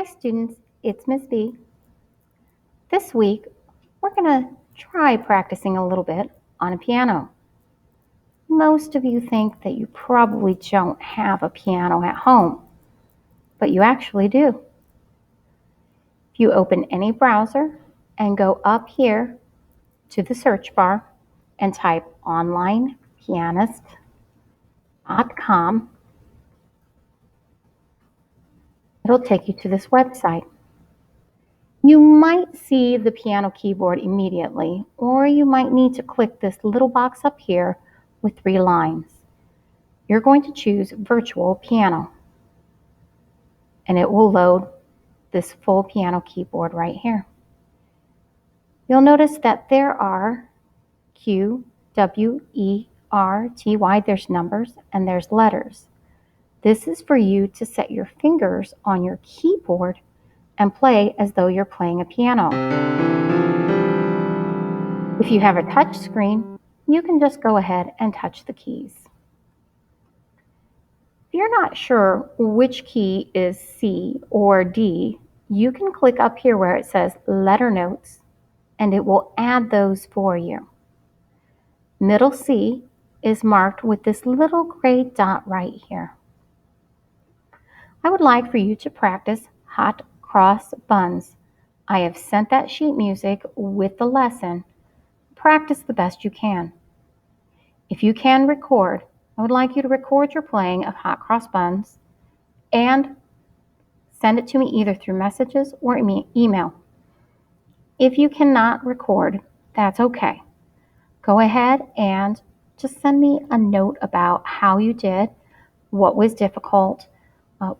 students, it's Ms. B. This week, we're going to try practicing a little bit on a piano. Most of you think that you probably don't have a piano at home, but you actually do. If you open any browser and go up here to the search bar and type onlinepianist.com, it'll take you to this website. You might see the piano keyboard immediately, or you might need to click this little box up here with 3 lines. You're going to choose Virtual Piano, and it will load this full piano keyboard right here. You'll notice that there are Q, W, E, R, T, Y, there's numbers, and there's letters. This is for you to set your fingers on your keyboard and play as though you're playing a piano. If you have a touch screen, you can just go ahead and touch the keys. If you're not sure which key is C or D, you can click up here where it says letter notes, and it will add those for you. Middle C is marked with this little gray dot right here. I would like for you to practice Hot Cross Buns. I have sent that sheet music with the lesson. Practice the best you can. If you can record, I would like you to record your playing of Hot Cross Buns and send it to me either through messages or email. If you cannot record, that's okay. Go ahead and just send me a note about how you did, what was difficult,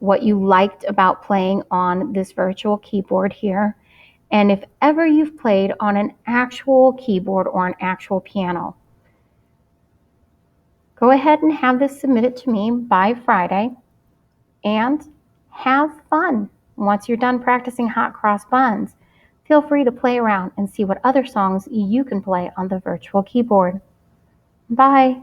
what you liked about playing on this virtual keyboard here, and if ever you've played on an actual keyboard or an actual piano. Go ahead and have this submitted to me by Friday, and have fun. Once you're done practicing Hot Cross Buns, feel free to play around and see what other songs you can play on the virtual keyboard. Bye.